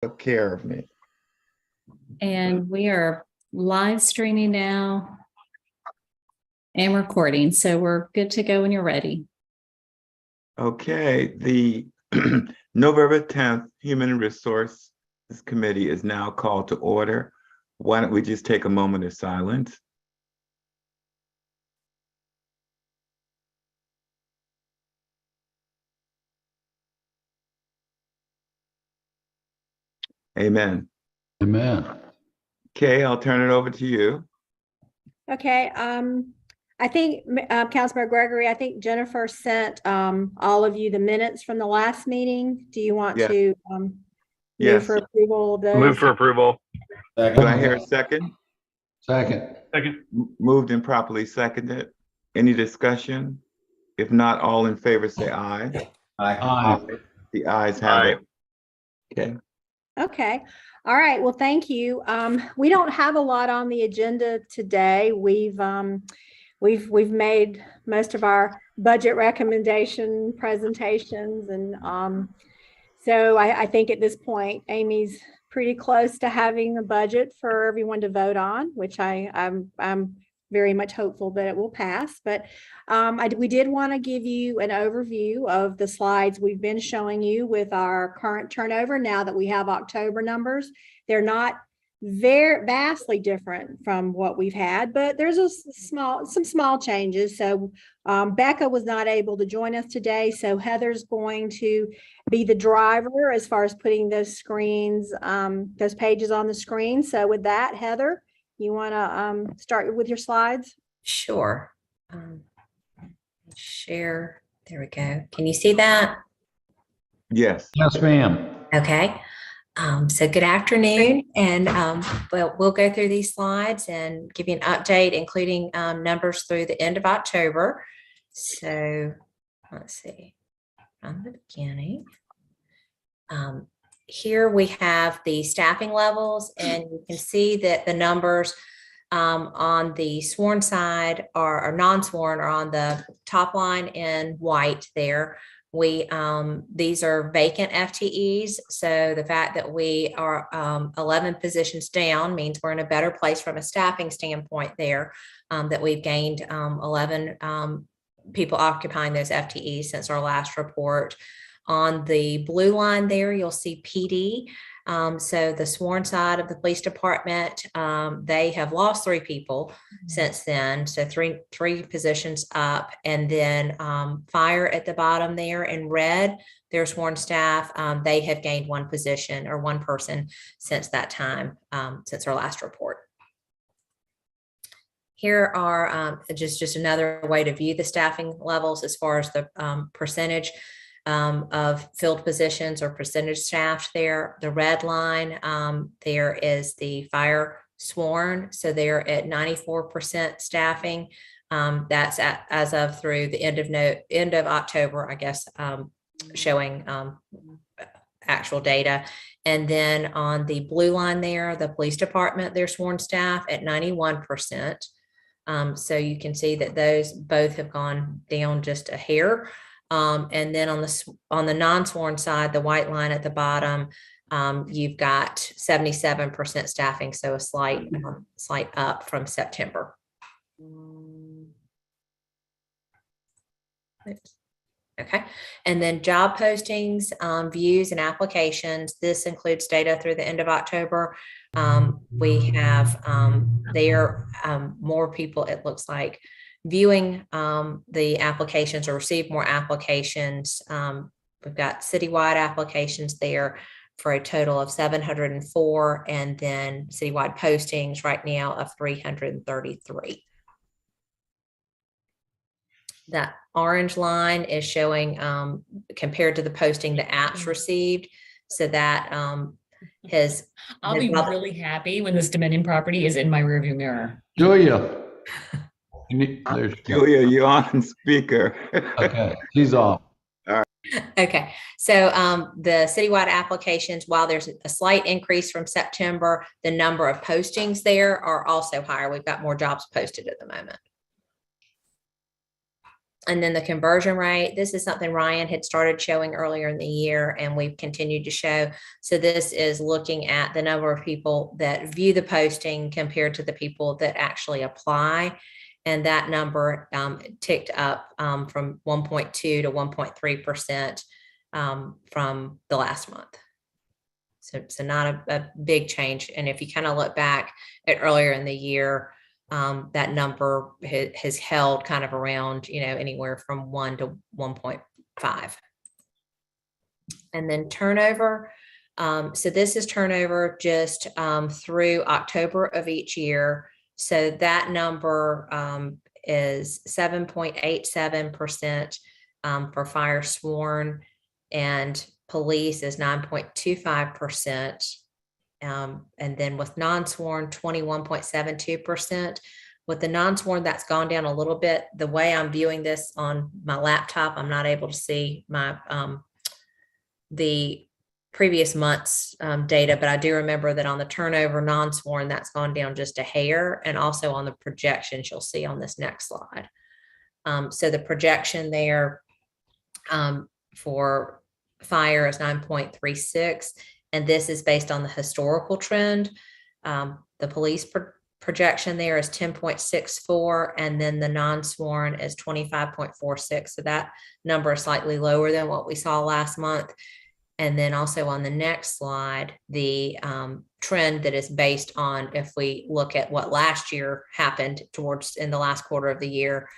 took care of me. And we are live streaming now and recording. So we're good to go when you're ready. Okay, the November 10th Human Resources Committee is now called to order. Why don't we just take a moment of silence? Amen. Amen. Okay, I'll turn it over to you. Okay, I think Councilmember Gregory, I think Jennifer sent all of you the minutes from the last meeting. Do you want to move Yes. for approval of those? Move for approval. Do I hear a second? Second. Moved and properly seconded. Any discussion? If not, all in favor say aye. Aye. The ayes have it. Okay. Okay. All right. Well, thank you. We don't have a lot on the agenda today. We've made most of our budget recommendation presentations, and so I think at this point, Amy's pretty close to having a budget for everyone to vote on, which I'm very much hopeful that it will pass. But we did want to give you an overview of the slides we've been showing you with our current turnover. Now that we have October numbers, they're not very vastly different from what we've had, but there's some small changes. So Becca was not able to join us today, so Heather's going to be the driver as far as putting those screens, those pages on the screen. So with that, Heather, you want to start with your slides? Sure. Share. There we go. Can you see that? Yes. Yes, ma'am. Okay. So good afternoon, and we'll go through these slides and give you an update, including numbers through the end of October. So let's see from the beginning. Here we have the staffing levels, and you can see that the numbers on the sworn side or non-sworn are on the top line in white there. These are vacant FTEs. So the fact that we are 11 positions down means we're in a better place from a staffing standpoint there, that we've gained 11 people occupying those FTEs since our last report. On the blue line there, you'll see PD. So the sworn side of the police department, they have lost 3 people since then. So three positions up, and then fire at the bottom there in red, their sworn staff, they have gained 1 position or 1 person since that time, since our last report. Here are just another way to view the staffing levels as far as the percentage of filled positions or percentage staffed there. The red line there is the fire sworn. So they're at 94% staffing. That's as of through the end of October, I guess, showing actual data. And then on the blue line there, the police department, their sworn staff at 91%. So you can see that those both have gone down just a hair. And then on the non-sworn side, the white line at the bottom, you've got 77% staffing, so a slight up from September. Okay, and then job postings, views, and applications. This includes data through the end of October. We have more people, it looks like, viewing the applications or receive more applications. We've got citywide applications there for a total of 704, and then citywide postings right now of 333. That orange line is showing compared to the posting the apps received. So that I'll be really happy when this Dominion property is in my rearview mirror. Julia. Julia, you're on speaker. Okay, she's off. Okay, so the citywide applications, while there's a slight increase from September, the number of postings there are also higher. We've got more jobs posted at the moment. And then the conversion rate, this is something Ryan had started showing earlier in the year, and we've continued to show. So this is looking at the number of people that view the posting compared to the people that actually apply. And that number ticked up from 1.2 to 1.3% from the last month. So not a big change. And if you kind of look back at earlier in the year, that number has held kind of around, anywhere from 1 to 1.5. And then turnover. So this is turnover just through October of each year. So that number is 7.87% for fire sworn, and police is 9.25%. And then with non-sworn, 21.72%. With the non-sworn, that's gone down a little bit. The way I'm viewing this on my laptop, I'm not able to see my the previous month's data, but I do remember that on the turnover non-sworn, that's gone down just a hair, and also on the projections you'll see on this next slide. So the projection there for fire is 9.36, and this is based on the historical trend. The police projection there is 10.64, and then the non-sworn is 25.46. So that number is slightly lower than what we saw last month. And then also on the next slide, the trend that is based on, if we look at what last year happened in the last quarter of the year,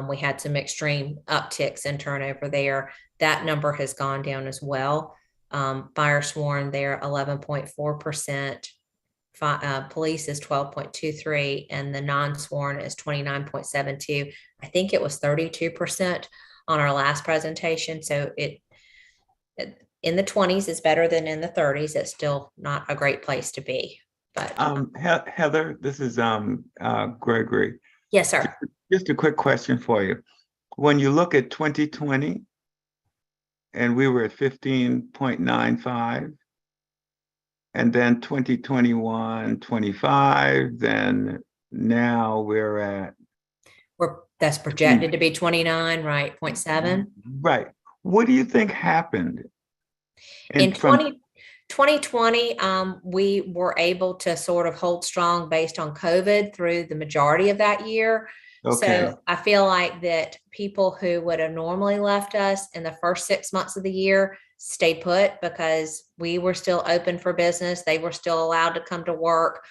we had some extreme upticks in turnover there. That number has gone down as well. Fire sworn there, 11.4%. Police is 12.23, and the non-sworn is 29.72. I think it was 32% on our last presentation. So it in the 20s is better than in the 30s. It's still not a great place to be. But Heather, this is Gregory. yes, sir. Just a quick question for you. When you look at 2020, and we were at 15.95, and then 2021, 25, then now we're at. That's projected to be 29, right? 0.7. Right. What do you think happened? In 2020, we were able to sort of hold strong based on COVID through the majority of that year. Okay. So I feel like that people who would have normally left us in the first 6 months of the year stayed put, because we were still open for business. They were still allowed to come to work.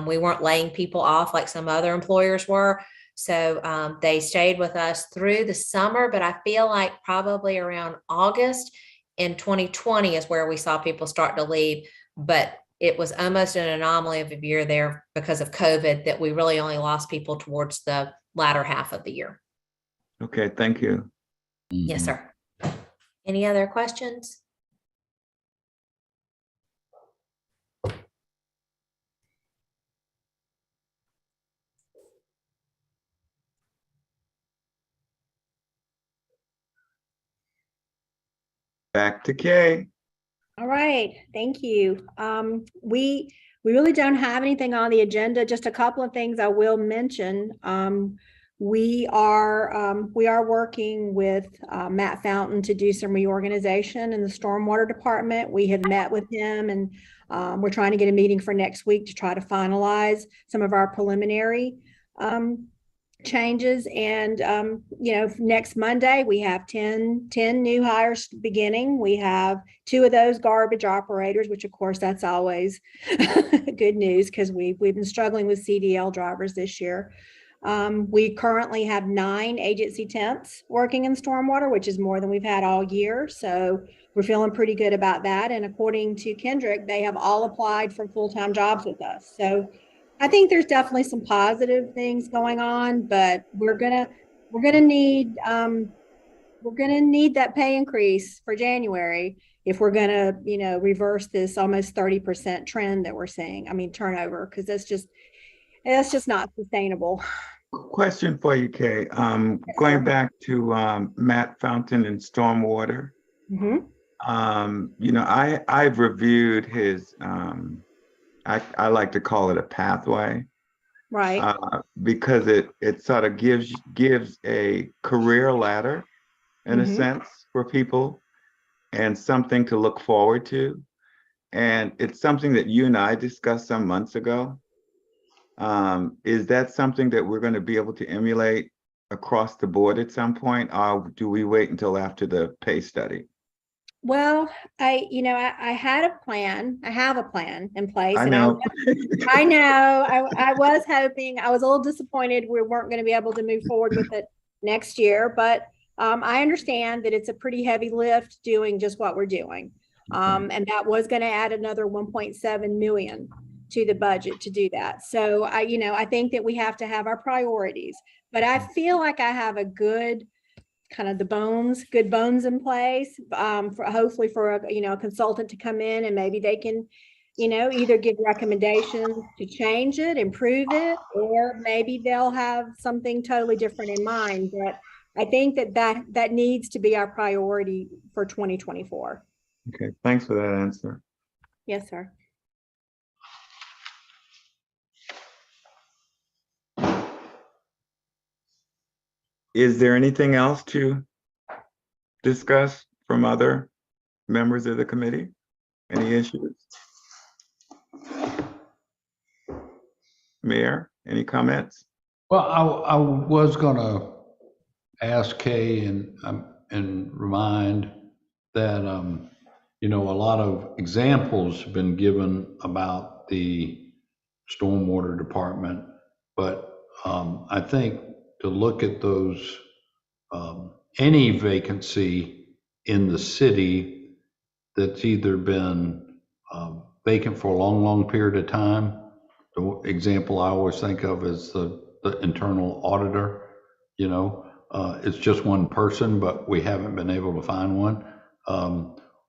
We weren't laying people off like some other employers were. So they stayed with us through the summer, but I feel like probably around August in 2020 is where we saw people start to leave, but it was almost an anomaly of a year there because of COVID that we really only lost people towards the latter half of the year. Okay, thank you. Yes, sir. Any other questions? Back to Kay. All right, thank you. We really don't have anything on the agenda, just a couple of things I will mention. We are working with Matt Fountain to do some reorganization in the stormwater department. We have met with him, and we're trying to get a meeting for next week to try to finalize some of our preliminary changes. And next Monday we have 10 new hires beginning. We have 2 of those garbage operators, which of course that's always good news, because we've been struggling with CDL drivers this year. We currently have 9 agency temps working in stormwater, which is more than we've had all year. So we're feeling pretty good about that. And according to Kendrick, they have all applied for full-time jobs with us. So I think there's definitely some positive things going on, but we're gonna need that pay increase for January if we're gonna reverse this almost 30% trend that we're seeing. I mean, turnover, because that's just not sustainable. Question for you, Kay. Going back to Matt Fountain and stormwater. Mm-hmm. I've reviewed his I like to call it a pathway. Right. because it sort of gives a career ladder in a Mhm. sense for people and something to look forward to. And it's something that you and I discussed some months ago. Is that something that we're going to be able to emulate across the board at some point, or do we wait until after the pay study? Well, I had a plan. I have a plan in place, I and know. I know. I was hoping. I was a little disappointed we weren't going to be able to move forward with it next year, but I understand that it's a pretty heavy lift doing just what we're doing, and that was going to add another 1.7 million to the budget to do that. So I think that we have to have our priorities, but I feel like I have a good kind of good bones in place, for hopefully for a consultant to come in and maybe they can, either give recommendations to change it, improve it, or maybe they'll have something totally different in mind. But I think that needs to be our priority for 2024. Okay, thanks for that answer. Yes, sir. Is there anything else to discuss from other members of the committee? Any issues? Mayor, any comments? Well, I was gonna ask Kay and remind that, a lot of examples have been given about the stormwater department, but I think to look at those, any vacancy in the city that's either been vacant for a long, long period of time. The example I always think of is the internal auditor. It's just one person, but we haven't been able to find one.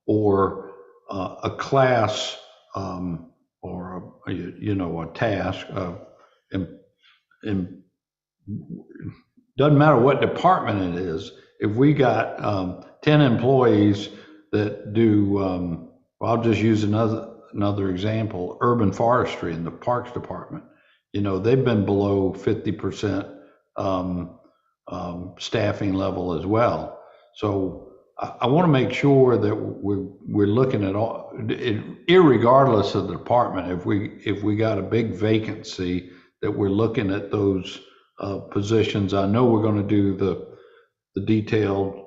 Or a class, or a task. And doesn't matter what department it is. If we got 10 employees that do, well, I'll just use another example, urban forestry in the Parks Department. They've been below 50% staffing level as well. So I want to make sure that we're looking at all, irregardless of the department. If we got a big vacancy, that we're looking at those positions. I know we're going to do the detailed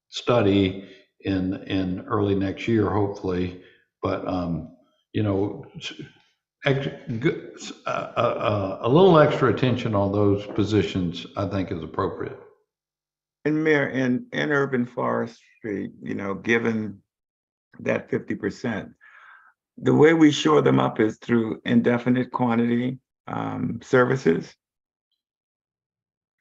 study in early next year, hopefully. But a little extra attention on those positions, I think, is appropriate. And Mayor, in urban forestry, given that 50%, the way we shore them up is through indefinite quantity services.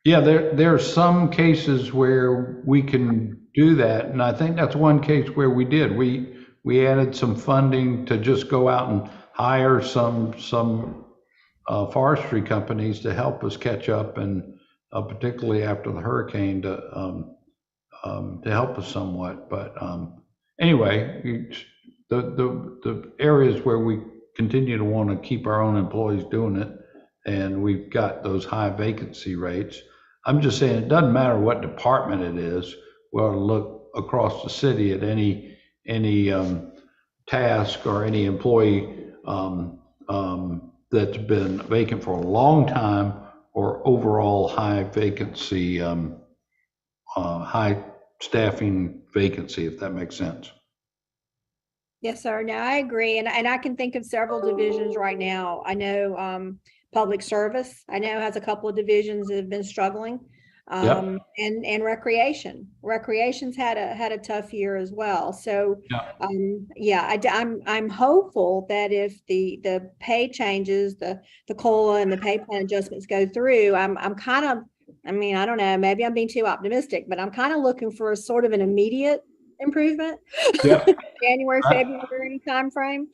Yeah, there are some cases where we can do that, and I think that's one case where we did. We added some funding to just go out and hire some forestry companies to help us catch up, and particularly after the hurricane to help us somewhat. But anyway, the areas where we continue to want to keep our own employees doing it, and we've got those high vacancy rates. I'm just saying, it doesn't matter what department it is. We ought to look across the city at any task or any employee that's been vacant for a long time, or overall high vacancy, high staffing vacancy, if that makes sense. Yes, sir. No, I agree. And I can think of several divisions right now. I know public service, I know, has a couple of divisions that have been struggling. Yep. And recreation's had a tough year as well. So I'm hopeful that if the pay changes, the COLA and the pay plan adjustments go through, I'm kind of, I don't know, maybe I'm being too optimistic, but I'm kind of looking for a sort of an immediate improvement. Yep. January, February time frame.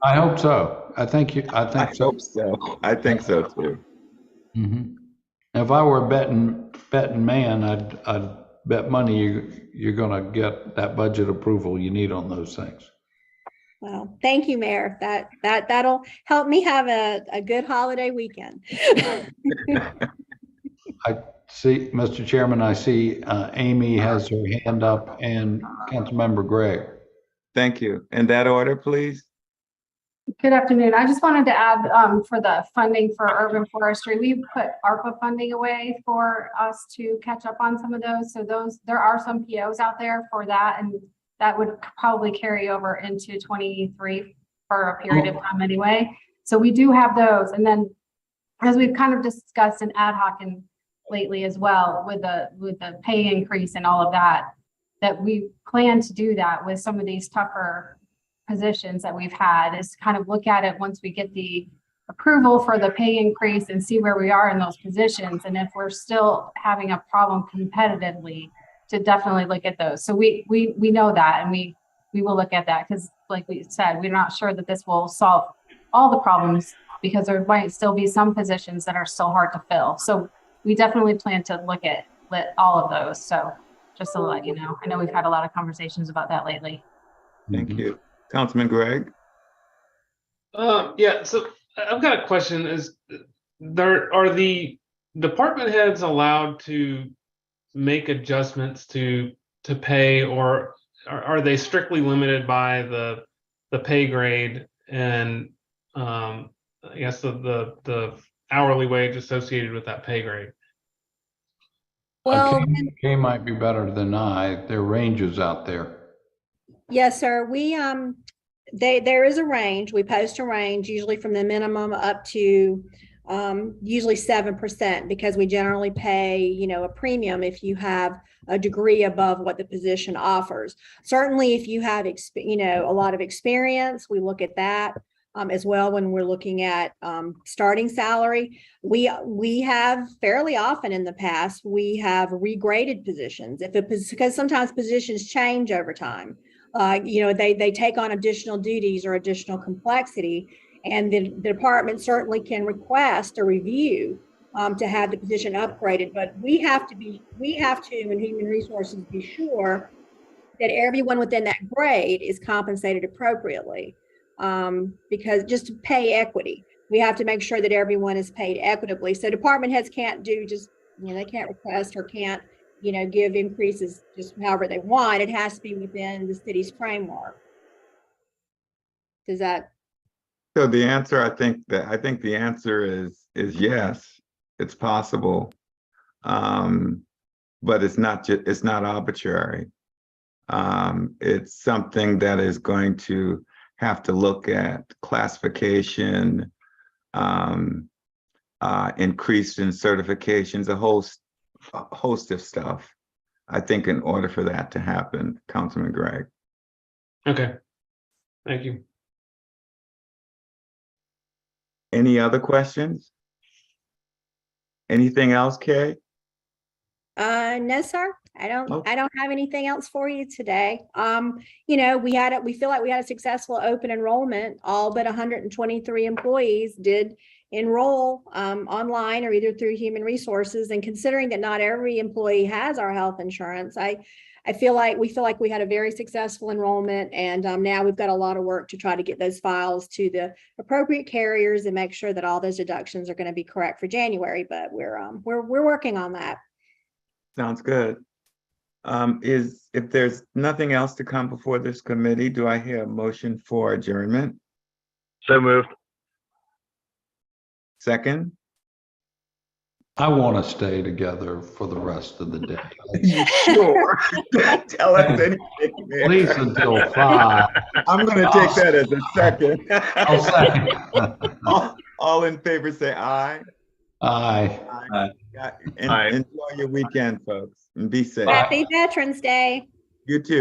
I hope so. I think so. Hope so. I think so too. Mm-hmm. If I were a betting man, I'd bet money you're going to get that budget approval you need on those things. Well, thank you, Mayor. That'll help me have a good holiday weekend. I see, Mr. Chairman, I see Amy has her hand up and Councilmember Gregg. Thank you. In that order, please. Good afternoon. I just wanted to add for the funding for urban forestry, we put ARPA funding away for us to catch up on some of those. So there are some POs out there for that, and that would probably carry over into 23 for a period of time anyway. So we do have those. And then as we've kind of discussed in ad hoc and lately as well with the pay increase and all of that, that we plan to do that with some of these tougher positions that we've had, is kind of look at it once we get the approval for the pay increase and see where we are in those positions. And if we're still having a problem competitively, to definitely look at those. So we know that, and we will look at that, because like we said, we're not sure that this will solve all the problems, because there might still be some positions that are still hard to fill. So we definitely plan to look at all of those. So just to let you know, I know we've had a lot of conversations about that lately. Thank you. Councilman Gregg? Yeah, so I've got a question. Are the department heads allowed to make adjustments to pay, or are they strictly limited by the pay grade and I guess the hourly wage associated with that pay grade? Well, Kay might be better than I. There are ranges out there. yes, sir. We there is a range. We post a range, usually from the minimum up to usually 7%, because we generally pay, a premium if you have a degree above what the position offers. Certainly, if you have, a lot of experience, we look at that as well when we're looking at starting salary. We have fairly often in the past, we have regraded positions because sometimes positions change over time. They take on additional duties or additional complexity. And the department certainly can request a review to have the position upgraded, but we have to in Human Resources be sure that everyone within that grade is compensated appropriately, because just to pay equity, we have to make sure that everyone is paid equitably. So department heads can't do just, they can't request or can't, give increases just however they want. It has to be within the city's framework. Does that? So the answer, I think the answer is yes, it's possible, but it's not arbitrary. It's something that is going to have to look at classification, increase in certifications, a host of stuff. I think in order for that to happen, Councilman Gregg. Okay, thank you. Any other questions? Anything else, Kay? No, sir. I don't have anything else for you today. We feel like we had a successful open enrollment. All but 123 employees did enroll online or either through Human Resources. And considering that not every employee has our health insurance, we feel like we had a very successful enrollment, and now we've got a lot of work to try to get those files to the appropriate carriers and make sure that all those deductions are going to be correct for January. But we're working on that. Sounds good. If there's nothing else to come before this committee, do I hear a motion for adjournment? So moved. Second? I want to stay together for the rest of the day. You sure? Don't tell us anything, At least until 5. I'm going to take that as a second. I'll second. All in favor say aye. Aye. Enjoy your weekend, folks, and be safe. Happy Veterans Day. You too.